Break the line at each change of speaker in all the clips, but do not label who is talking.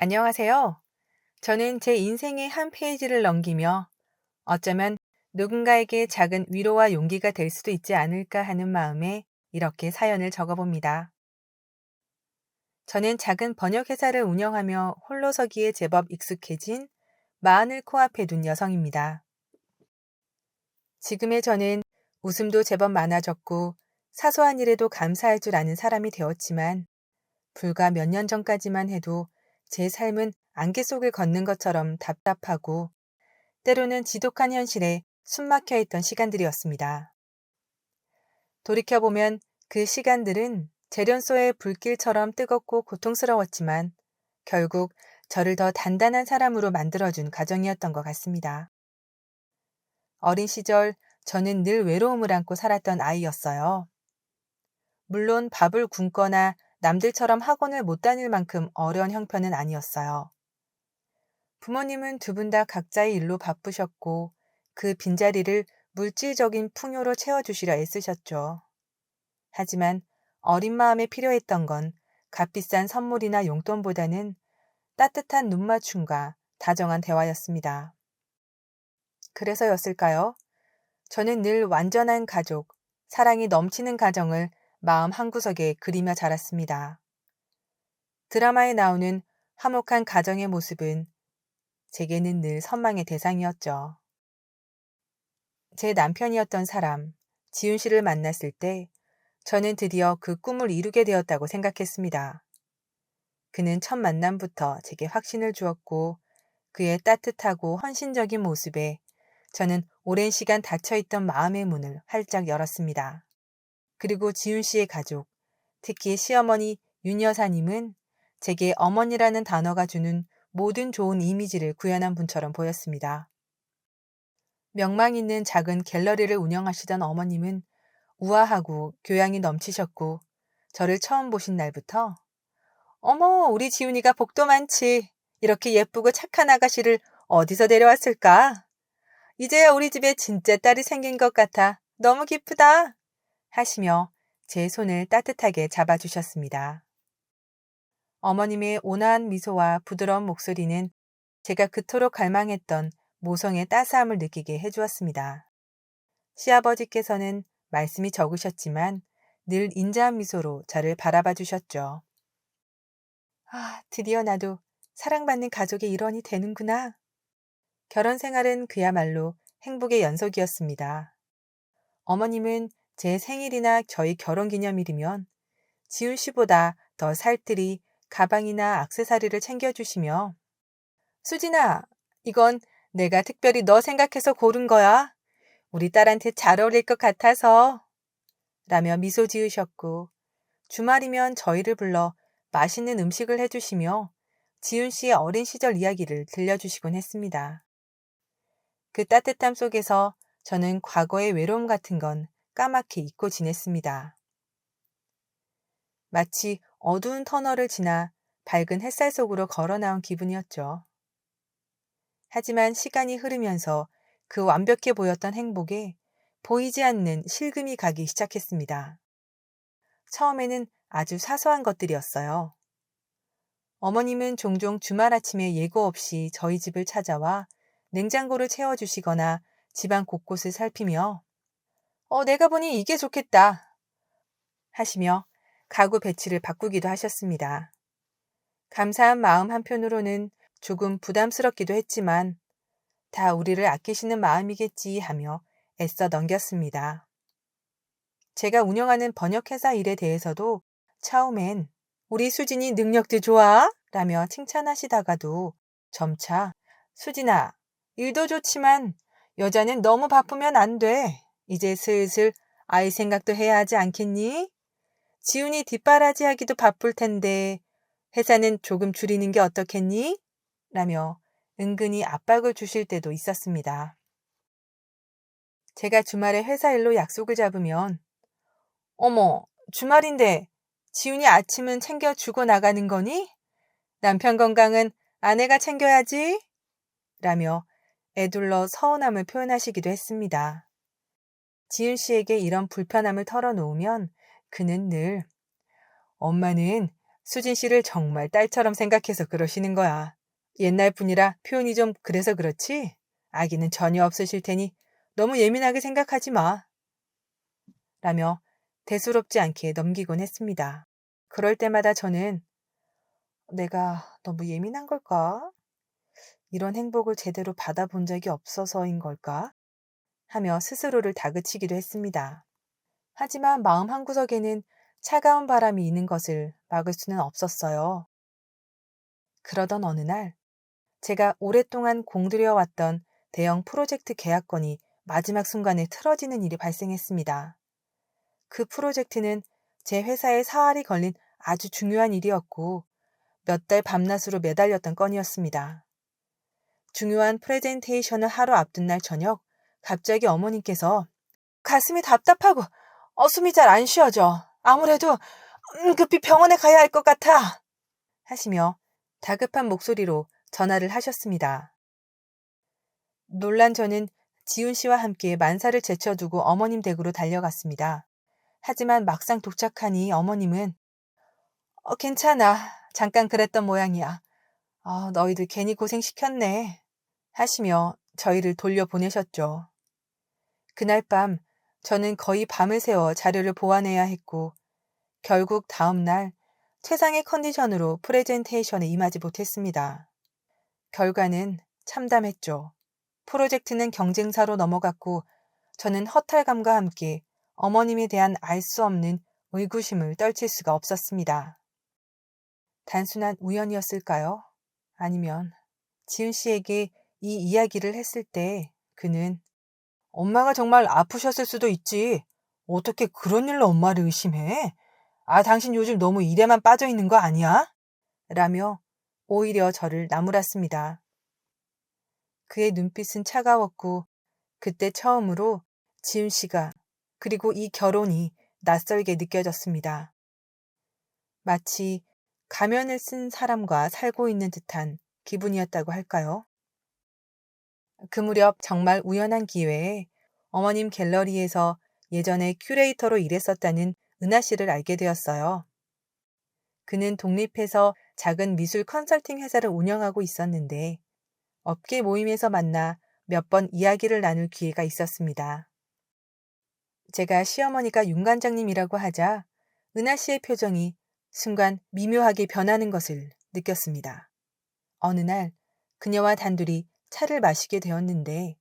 안녕하세요. 저는 제 인생의 한 페이지를 넘기며 어쩌면 누군가에게 작은 위로와 용기가 될 수도 있지 않을까 하는 마음에 이렇게 사연을 적어봅니다. 저는 작은 번역회사를 운영하며 홀로서기에 제법 익숙해진 마흔을 코앞에 둔 여성입니다. 지금의 저는 웃음도 제법 많아졌고 사소한 일에도 감사할 줄 아는 사람이 되었지만 불과 몇 년 전까지만 해도 제 삶은 안개 속을 걷는 것처럼 답답하고 때로는 지독한 현실에 숨막혀 있던 시간들이었습니다. 돌이켜보면 그 시간들은 재련소의 불길처럼 뜨겁고 고통스러웠지만 결국 저를 더 단단한 사람으로 만들어준 과정이었던 것 같습니다. 어린 시절 저는 늘 외로움을 안고 살았던 아이였어요. 물론 밥을 굶거나 남들처럼 학원을 못 다닐 만큼 어려운 형편은 아니었어요. 부모님은 두 분 다 각자의 일로 바쁘셨고 그 빈자리를 물질적인 풍요로 채워주시려 애쓰셨죠. 하지만 어린 마음에 필요했던 건 값비싼 선물이나 용돈보다는 따뜻한 눈맞춤과 다정한 대화였습니다. 그래서였을까요? 저는 늘 완전한 가족, 사랑이 넘치는 가정을 마음 한구석에 그리며 자랐습니다. 드라마에 나오는 화목한 가정의 모습은 제게는 늘 선망의 대상이었죠. 제 남편이었던 사람, 지훈 씨를 만났을 때 저는 드디어 그 꿈을 이루게 되었다고 생각했습니다. 그는 첫 만남부터 제게 확신을 주었고 그의 따뜻하고 헌신적인 모습에 저는 오랜 시간 닫혀있던 마음의 문을 활짝 열었습니다. 그리고 지훈 씨의 가족, 특히 시어머니 윤 여사님은 제게 어머니라는 단어가 주는 모든 좋은 이미지를 구현한 분처럼 보였습니다. 명망 있는 작은 갤러리를 운영하시던 어머님은 우아하고 교양이 넘치셨고 저를 처음 보신 날부터 어머, 우리 지훈이가 복도 많지. 이렇게 예쁘고 착한 아가씨를 어디서 데려왔을까? 이제야 우리 집에 진짜 딸이 생긴 것 같아. 너무 기쁘다. 하시며 제 손을 따뜻하게 잡아주셨습니다. 어머님의 온화한 미소와 부드러운 목소리는 제가 그토록 갈망했던 모성의 따스함을 느끼게 해주었습니다. 시아버지께서는 말씀이 적으셨지만 늘 인자한 미소로 저를 바라봐 주셨죠. 아, 드디어 나도 사랑받는 가족의 일원이 되는구나. 결혼 생활은 그야말로 행복의 연속이었습니다. 어머님은 제 생일이나 저희 결혼 기념일이면 지훈 씨보다 더 살뜰히 가방이나 액세서리를 챙겨주시며 수진아, 이건 내가 특별히 너 생각해서 고른 거야. 우리 딸한테 잘 어울릴 것 같아서 라며 미소 지으셨고 주말이면 저희를 불러 맛있는 음식을 해주시며 지훈 씨의 어린 시절 이야기를 들려주시곤 했습니다. 그 따뜻함 속에서 저는 과거의 외로움 같은 건 까맣게 잊고 지냈습니다. 마치 어두운 터널을 지나 밝은 햇살 속으로 걸어 나온 기분이었죠. 하지만 시간이 흐르면서 그 완벽해 보였던 행복에 보이지 않는 실금이 가기 시작했습니다. 처음에는 아주 사소한 것들이었어요. 어머님은 종종 주말 아침에 예고 없이 저희 집을 찾아와 냉장고를 채워주시거나 집안 곳곳을 살피며 내가 보니 이게 좋겠다 하시며 가구 배치를 바꾸기도 하셨습니다. 감사한 마음 한편으로는 조금 부담스럽기도 했지만 다 우리를 아끼시는 마음이겠지 하며 애써 넘겼습니다. 제가 운영하는 번역회사 일에 대해서도 처음엔 우리 수진이 능력도 좋아? 라며 칭찬하시다가도 점차 수진아, 일도 좋지만 여자는 너무 바쁘면 안 돼. 이제 슬슬 아이 생각도 해야 하지 않겠니? 지훈이 뒷바라지 하기도 바쁠 텐데 회사는 조금 줄이는 게 어떻겠니? 라며 은근히 압박을 주실 때도 있었습니다. 제가 주말에 회사 일로 약속을 잡으면 어머, 주말인데 지훈이 아침은 챙겨주고 나가는 거니? 남편 건강은 아내가 챙겨야지? 라며 애둘러 서운함을 표현하시기도 했습니다. 지은 씨에게 이런 불편함을 털어놓으면 그는 늘 엄마는 수진 씨를 정말 딸처럼 생각해서 그러시는 거야. 옛날 분이라 표현이 좀 그래서 그렇지? 아기는 전혀 없으실 테니 너무 예민하게 생각하지 마. 라며 대수롭지 않게 넘기곤 했습니다. 그럴 때마다 저는 내가 너무 예민한 걸까? 이런 행복을 제대로 받아본 적이 없어서인 걸까? 하며 스스로를 다그치기도 했습니다. 하지만 마음 한구석에는 차가운 바람이 있는 것을 막을 수는 없었어요. 그러던 어느 날 제가 오랫동안 공들여왔던 대형 프로젝트 계약건이 마지막 순간에 틀어지는 일이 발생했습니다. 그 프로젝트는 제 회사의 사활이 걸린 아주 중요한 일이었고 몇 달 밤낮으로 매달렸던 건이었습니다. 중요한 프레젠테이션을 하루 앞둔 날 저녁 갑자기 어머님께서 가슴이 답답하고 숨이 잘 안 쉬어져. 아무래도 급히 병원에 가야 할 것 같아. 하시며 다급한 목소리로 전화를 하셨습니다. 놀란 저는 지훈 씨와 함께 만사를 제쳐두고 어머님 댁으로 달려갔습니다. 하지만 막상 도착하니 어머님은 괜찮아. 잠깐 그랬던 모양이야. 너희들 괜히 고생시켰네. 하시며 저희를 돌려보내셨죠. 그날 밤 저는 거의 밤을 새워 자료를 보완해야 했고 결국 다음 날 최상의 컨디션으로 프레젠테이션에 임하지 못했습니다. 결과는 참담했죠. 프로젝트는 경쟁사로 넘어갔고 저는 허탈감과 함께 어머님에 대한 알 수 없는 의구심을 떨칠 수가 없었습니다. 단순한 우연이었을까요? 아니면 지훈 씨에게 이 이야기를 했을 때 그는 엄마가 정말 아프셨을 수도 있지. 어떻게 그런 일로 엄마를 의심해? 당신 요즘 너무 일에만 빠져 있는 거 아니야? 라며 오히려 저를 나무랐습니다. 그의 눈빛은 차가웠고 그때 처음으로 지훈 씨가 그리고 이 결혼이 낯설게 느껴졌습니다. 마치 가면을 쓴 사람과 살고 있는 듯한 기분이었다고 할까요? 그 무렵 정말 우연한 기회에 어머님 갤러리에서 예전에 큐레이터로 일했었다는 은하 씨를 알게 되었어요. 그는 독립해서 작은 미술 컨설팅 회사를 운영하고 있었는데 업계 모임에서 만나 몇 번 이야기를 나눌 기회가 있었습니다. 제가 시어머니가 윤 관장님이라고 하자 은하 씨의 표정이 순간 미묘하게 변하는 것을 느꼈습니다. 어느 날 그녀와 단둘이 차를 마시게 되었는데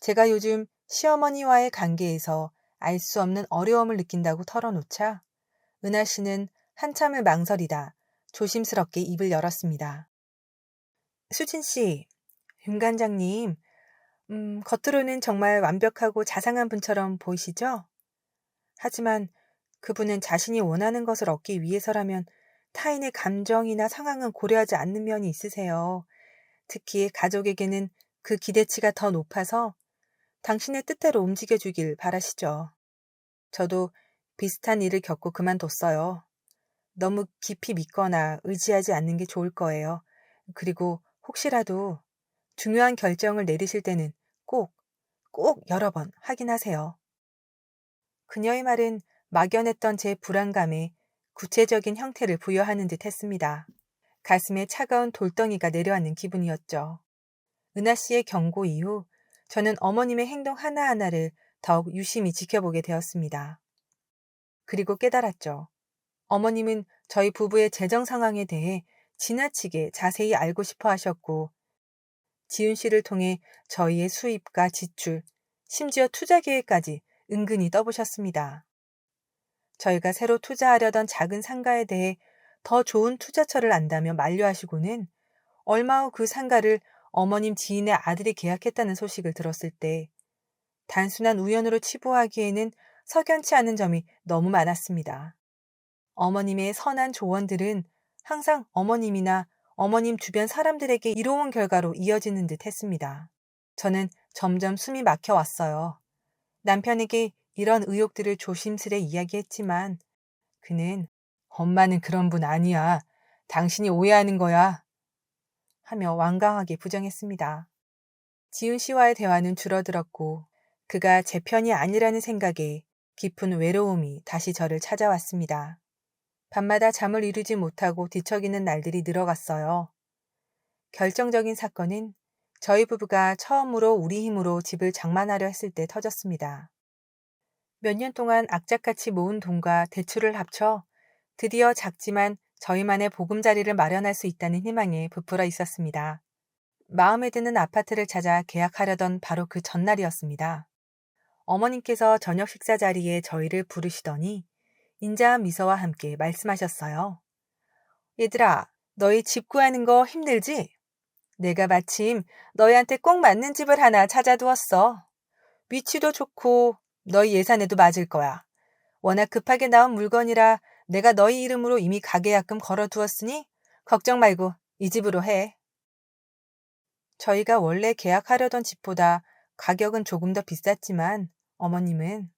제가 요즘 시어머니와의 관계에서 알 수 없는 어려움을 느낀다고 털어놓자 은하 씨는 한참을 망설이다 조심스럽게 입을 열었습니다. 수진 씨, 윤 관장님, 겉으로는 정말 완벽하고 자상한 분처럼 보이시죠? 하지만 그분은 자신이 원하는 것을 얻기 위해서라면 타인의 감정이나 상황은 고려하지 않는 면이 있으세요. 특히 가족에게는 그 기대치가 더 높아서 당신의 뜻대로 움직여주길 바라시죠. 저도 비슷한 일을 겪고 그만뒀어요. 너무 깊이 믿거나 의지하지 않는 게 좋을 거예요. 그리고 혹시라도 중요한 결정을 내리실 때는 꼭 여러 번 확인하세요. 그녀의 말은 막연했던 제 불안감에 구체적인 형태를 부여하는 듯 했습니다. 가슴에 차가운 돌덩이가 내려앉는 기분이었죠. 은하 씨의 경고 이후 저는 어머님의 행동 하나하나를 더욱 유심히 지켜보게 되었습니다. 그리고 깨달았죠. 어머님은 저희 부부의 재정 상황에 대해 지나치게 자세히 알고 싶어 하셨고 지훈 씨를 통해 저희의 수입과 지출, 심지어 투자 계획까지 은근히 떠보셨습니다. 저희가 새로 투자하려던 작은 상가에 대해 더 좋은 투자처를 안다며 만류하시고는 얼마 후 그 상가를 어머님 지인의 아들이 계약했다는 소식을 들었을 때 단순한 우연으로 치부하기에는 석연치 않은 점이 너무 많았습니다. 어머님의 선한 조언들은 항상 어머님이나 어머님 주변 사람들에게 이로운 결과로 이어지는 듯 했습니다. 저는 점점 숨이 막혀왔어요. 남편에게 이런 의혹들을 조심스레 이야기했지만 그는 엄마는 그런 분 아니야. 당신이 오해하는 거야. 하며 완강하게 부정했습니다. 지훈 씨와의 대화는 줄어들었고 그가 제 편이 아니라는 생각에 깊은 외로움이 다시 저를 찾아왔습니다. 밤마다 잠을 이루지 못하고 뒤척이는 날들이 늘어갔어요. 결정적인 사건은 저희 부부가 처음으로 우리 힘으로 집을 장만하려 했을 때 터졌습니다. 몇 년 동안 악착같이 모은 돈과 대출을 합쳐 드디어 작지만 저희만의 보금자리를 마련할 수 있다는 희망에 부풀어 있었습니다. 마음에 드는 아파트를 찾아 계약하려던 바로 그 전날이었습니다. 어머님께서 저녁 식사 자리에 저희를 부르시더니 인자한 미소와 함께 말씀하셨어요. 얘들아, 너희 집 구하는 거 힘들지? 내가 마침 너희한테 꼭 맞는 집을 하나 찾아두었어. 위치도 좋고 너희 예산에도 맞을 거야. 워낙 급하게 나온 물건이라 내가 너희 이름으로 이미 가계약금 걸어두었으니 걱정 말고 이 집으로 해. 저희가 원래 계약하려던 집보다 가격은 조금 더 비쌌지만 어머님은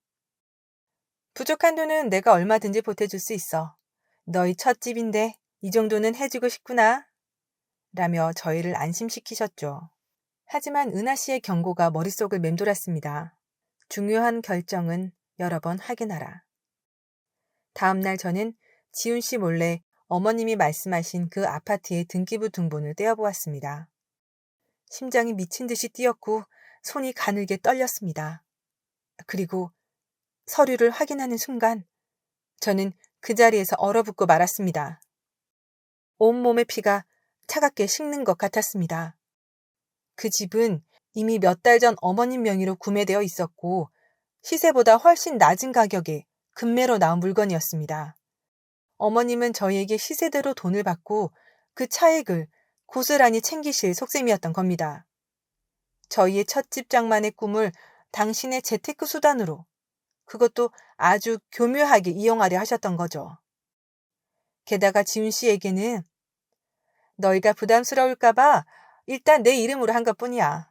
부족한 돈은 내가 얼마든지 보태줄 수 있어. 너희 첫 집인데 이 정도는 해주고 싶구나. 라며 저희를 안심시키셨죠. 하지만 은하 씨의 경고가 머릿속을 맴돌았습니다. 중요한 결정은 여러 번 확인하라. 다음날 저는 지훈 씨 몰래 어머님이 말씀하신 그 아파트의 등기부 등본을 떼어보았습니다. 심장이 미친 듯이 뛰었고 손이 가늘게 떨렸습니다. 그리고 서류를 확인하는 순간 저는 그 자리에서 얼어붙고 말았습니다. 온몸의 피가 차갑게 식는 것 같았습니다. 그 집은 이미 몇 달 전 어머님 명의로 구매되어 있었고 시세보다 훨씬 낮은 가격에 급매로 나온 물건이었습니다. 어머님은 저희에게 시세대로 돈을 받고 그 차액을 고스란히 챙기실 속셈이었던 겁니다. 저희의 첫집 장만의 꿈을 당신의 재테크 수단으로, 그것도 아주 교묘하게 이용하려 하셨던 거죠. 게다가 지훈 씨에게는 너희가 부담스러울까봐 일단 내 이름으로 한 것뿐이야.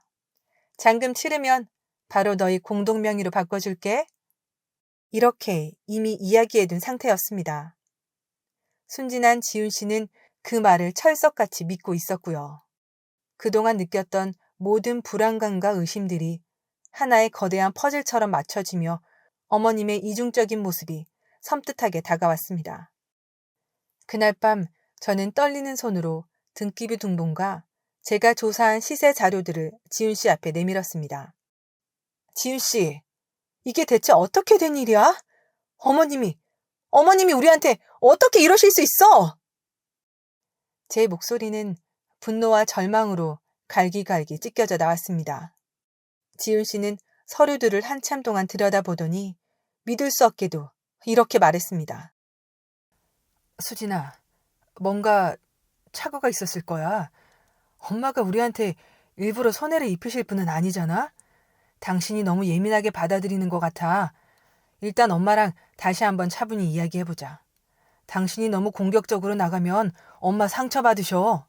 잔금 치르면 바로 너희 공동 명의로 바꿔줄게. 이렇게 이미 이야기해둔 상태였습니다. 순진한 지훈 씨는 그 말을 철석같이 믿고 있었고요. 그동안 느꼈던 모든 불안감과 의심들이 하나의 거대한 퍼즐처럼 맞춰지며 어머님의 이중적인 모습이 섬뜩하게 다가왔습니다. 그날 밤 저는 떨리는 손으로 등기부 등본과 제가 조사한 시세 자료들을 지훈 씨 앞에 내밀었습니다. 지훈 씨, 이게 대체 어떻게 된 일이야? 어머님이 우리한테 어떻게 이러실 수 있어? 제 목소리는 분노와 절망으로 갈기갈기 찢겨져 나왔습니다. 지훈 씨는 서류들을 한참 동안 들여다보더니 믿을 수 없게도 이렇게 말했습니다. 수진아, 뭔가 착오가 있었을 거야. 엄마가 우리한테 일부러 손해를 입히실 분은 아니잖아? 당신이 너무 예민하게 받아들이는 것 같아. 일단 엄마랑 다시 한번 차분히 이야기해보자. 당신이 너무 공격적으로 나가면 엄마 상처받으셔.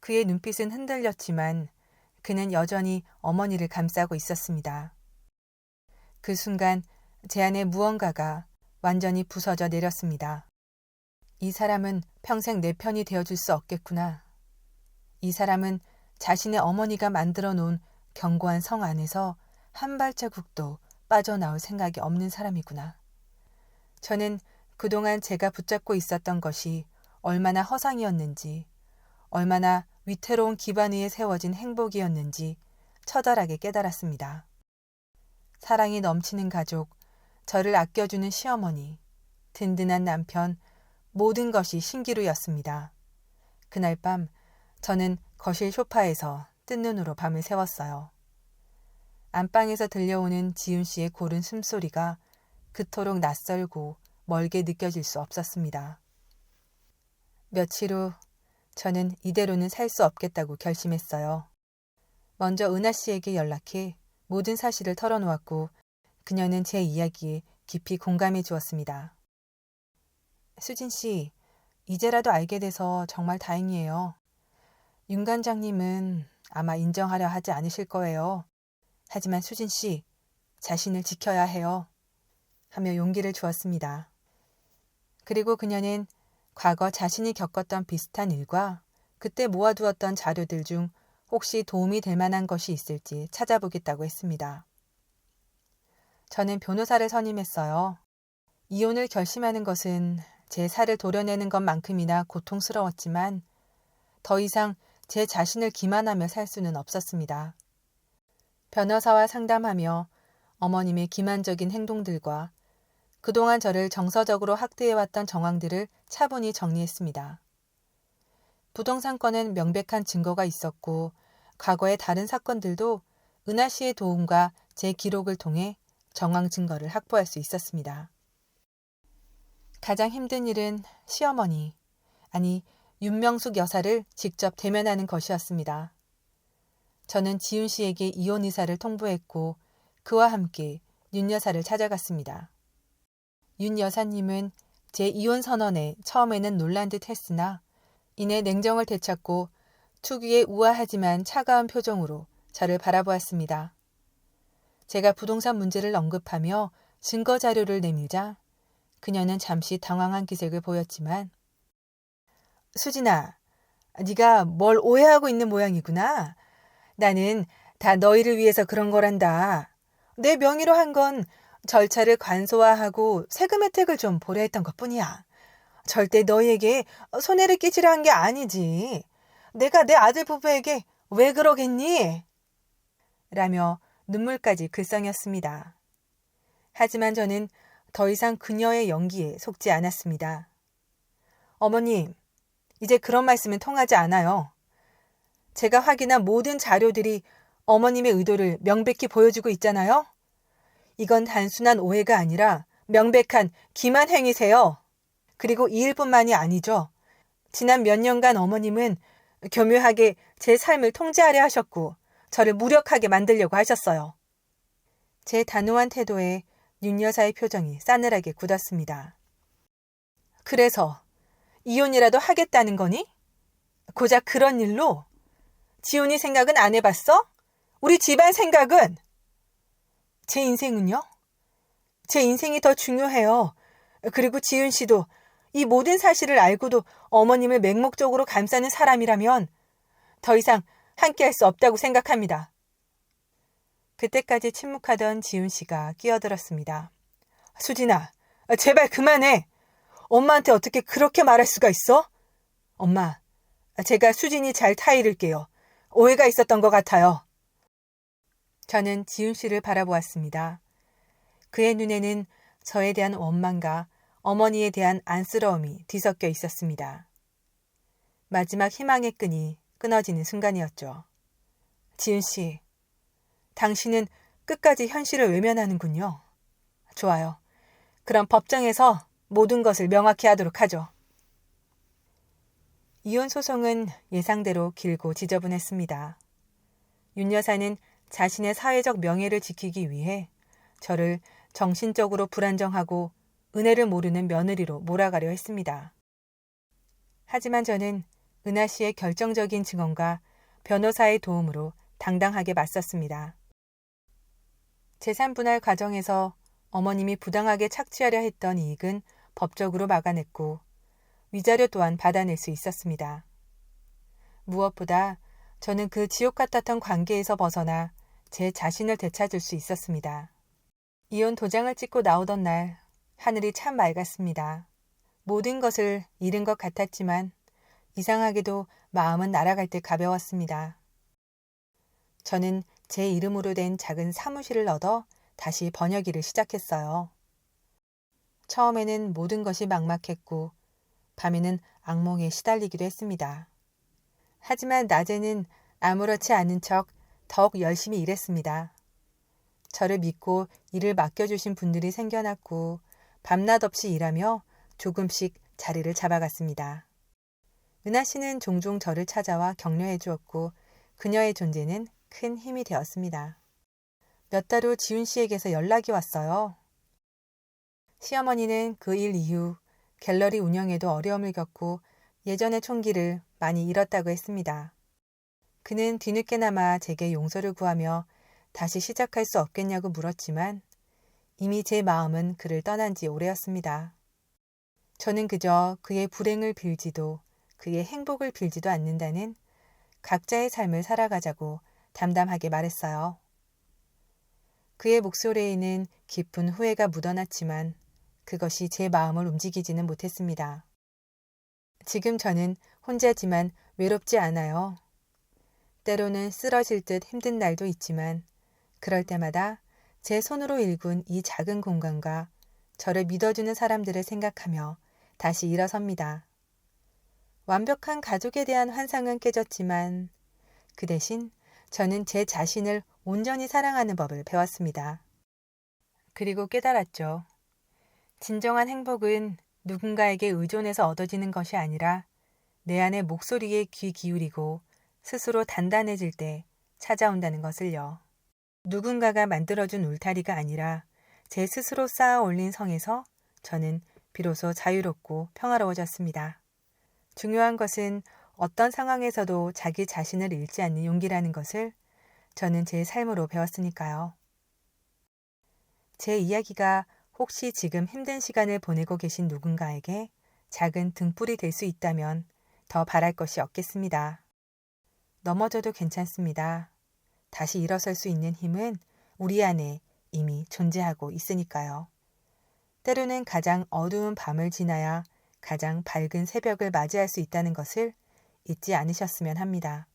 그의 눈빛은 흔들렸지만 그는 여전히 어머니를 감싸고 있었습니다. 그 순간 제 안에 무언가가 완전히 부서져 내렸습니다. 이 사람은 평생 내 편이 되어줄 수 없겠구나. 이 사람은 자신의 어머니가 만들어 놓은 견고한 성 안에서 한 발자국도 빠져나올 생각이 없는 사람이구나. 저는 그동안 제가 붙잡고 있었던 것이 얼마나 허상이었는지, 얼마나 위태로운 기반 위에 세워진 행복이었는지 처절하게 깨달았습니다. 사랑이 넘치는 가족, 저를 아껴주는 시어머니, 든든한 남편, 모든 것이 신기루였습니다. 그날 밤 저는 거실 소파에서 뜬 눈으로 밤을 새웠어요. 안방에서 들려오는 지훈 씨의 고른 숨소리가 그토록 낯설고 멀게 느껴질 수 없었습니다. 며칠 후 저는 이대로는 살 수 없겠다고 결심했어요. 먼저 은하 씨에게 연락해 모든 사실을 털어놓았고 그녀는 제 이야기에 깊이 공감해 주었습니다. 수진 씨, 이제라도 알게 돼서 정말 다행이에요. 윤 관장님은 아마 인정하려 하지 않으실 거예요. 하지만 수진 씨, 자신을 지켜야 해요. 하며 용기를 주었습니다. 그리고 그녀는 과거 자신이 겪었던 비슷한 일과 그때 모아두었던 자료들 중 혹시 도움이 될 만한 것이 있을지 찾아보겠다고 했습니다. 저는 변호사를 선임했어요. 이혼을 결심하는 것은 제 살을 도려내는 것만큼이나 고통스러웠지만 더 이상 제 자신을 기만하며 살 수는 없었습니다. 변호사와 상담하며 어머님의 기만적인 행동들과 그동안 저를 정서적으로 학대해왔던 정황들을 차분히 정리했습니다. 부동산권은 명백한 증거가 있었고 과거의 다른 사건들도 은하 씨의 도움과 제 기록을 통해 정황 증거를 확보할 수 있었습니다. 가장 힘든 일은 시어머니, 아니 윤명숙 여사를 직접 대면하는 것이었습니다. 저는 지훈 씨에게 이혼 의사를 통보했고 그와 함께 윤 여사를 찾아갔습니다. 윤 여사님은 제 이혼 선언에 처음에는 놀란 듯 했으나 이내 냉정을 되찾고 특유의 우아하지만 차가운 표정으로 저를 바라보았습니다. 제가 부동산 문제를 언급하며 증거 자료를 내밀자 그녀는 잠시 당황한 기색을 보였지만 수진아, 네가 뭘 오해하고 있는 모양이구나. 나는 다 너희를 위해서 그런 거란다. 내 명의로 한 건 절차를 간소화하고 세금 혜택을 좀 보려 했던 것뿐이야. 절대 너희에게 손해를 끼치려 한 게 아니지. 내가 내 아들 부부에게 왜 그러겠니? 라며 눈물까지 글썽였습니다. 하지만 저는 더 이상 그녀의 연기에 속지 않았습니다. 어머님, 이제 그런 말씀은 통하지 않아요. 제가 확인한 모든 자료들이 어머님의 의도를 명백히 보여주고 있잖아요. 이건 단순한 오해가 아니라 명백한 기만 행위세요. 그리고 이 일뿐만이 아니죠. 지난 몇 년간 어머님은 교묘하게 제 삶을 통제하려 하셨고 저를 무력하게 만들려고 하셨어요. 제 단호한 태도에 윤 여사의 표정이 싸늘하게 굳었습니다. 그래서 이혼이라도 하겠다는 거니? 고작 그런 일로? 지훈이 생각은 안 해봤어? 우리 집안 생각은? 제 인생은요? 제 인생이 더 중요해요. 그리고 지훈 씨도 이 모든 사실을 알고도 어머님을 맹목적으로 감싸는 사람이라면 더 이상 함께할 수 없다고 생각합니다. 그때까지 침묵하던 지훈 씨가 끼어들었습니다. 수진아, 제발 그만해. 엄마한테 어떻게 그렇게 말할 수가 있어? 엄마, 제가 수진이 잘 타이를게요. 오해가 있었던 것 같아요. 저는 지훈 씨를 바라보았습니다. 그의 눈에는 저에 대한 원망과 어머니에 대한 안쓰러움이 뒤섞여 있었습니다. 마지막 희망의 끈이 끊어지는 순간이었죠. 지훈 씨, 당신은 끝까지 현실을 외면하는군요. 좋아요. 그럼 법정에서 모든 것을 명확히 하도록 하죠. 이혼 소송은 예상대로 길고 지저분했습니다. 윤 여사는 자신의 사회적 명예를 지키기 위해 저를 정신적으로 불안정하고 은혜를 모르는 며느리로 몰아가려 했습니다. 하지만 저는 은하 씨의 결정적인 증언과 변호사의 도움으로 당당하게 맞섰습니다. 재산 분할 과정에서 어머님이 부당하게 착취하려 했던 이익은 법적으로 막아냈고 위자료 또한 받아낼 수 있었습니다. 무엇보다 저는 그 지옥 같았던 관계에서 벗어나 제 자신을 되찾을 수 있었습니다. 이혼 도장을 찍고 나오던 날 하늘이 참 맑았습니다. 모든 것을 잃은 것 같았지만 이상하게도 마음은 날아갈 듯 가벼웠습니다. 저는 제 이름으로 된 작은 사무실을 얻어 다시 번역일을 시작했어요. 처음에는 모든 것이 막막했고 밤에는 악몽에 시달리기도 했습니다. 하지만 낮에는 아무렇지 않은 척 더욱 열심히 일했습니다. 저를 믿고 일을 맡겨주신 분들이 생겨났고 밤낮 없이 일하며 조금씩 자리를 잡아갔습니다. 은하 씨는 종종 저를 찾아와 격려해 주었고 그녀의 존재는 큰 힘이 되었습니다. 몇 달 후 지훈 씨에게서 연락이 왔어요. 시어머니는 그 일 이후 갤러리 운영에도 어려움을 겪고 예전의 총기를 많이 잃었다고 했습니다. 그는 뒤늦게나마 제게 용서를 구하며 다시 시작할 수 없겠냐고 물었지만 이미 제 마음은 그를 떠난 지 오래였습니다. 저는 그저 그의 불행을 빌지도 그의 행복을 빌지도 않는다는 각자의 삶을 살아가자고 담담하게 말했어요. 그의 목소리에는 깊은 후회가 묻어났지만 그것이 제 마음을 움직이지는 못했습니다. 지금 저는 혼자지만 외롭지 않아요. 때로는 쓰러질 듯 힘든 날도 있지만 그럴 때마다 제 손으로 일군 이 작은 공간과 저를 믿어주는 사람들을 생각하며 다시 일어섭니다. 완벽한 가족에 대한 환상은 깨졌지만 그 대신 저는 제 자신을 온전히 사랑하는 법을 배웠습니다. 그리고 깨달았죠. 진정한 행복은 누군가에게 의존해서 얻어지는 것이 아니라 내 안의 목소리에 귀 기울이고 스스로 단단해질 때 찾아온다는 것을요. 누군가가 만들어준 울타리가 아니라 제 스스로 쌓아 올린 성에서 저는 비로소 자유롭고 평화로워졌습니다. 중요한 것은 어떤 상황에서도 자기 자신을 잃지 않는 용기라는 것을 저는 제 삶으로 배웠으니까요. 제 이야기가 혹시 지금 힘든 시간을 보내고 계신 누군가에게 작은 등불이 될 수 있다면 더 바랄 것이 없겠습니다. 넘어져도 괜찮습니다. 다시 일어설 수 있는 힘은 우리 안에 이미 존재하고 있으니까요. 때로는 가장 어두운 밤을 지나야 가장 밝은 새벽을 맞이할 수 있다는 것을 잊지 않으셨으면 합니다.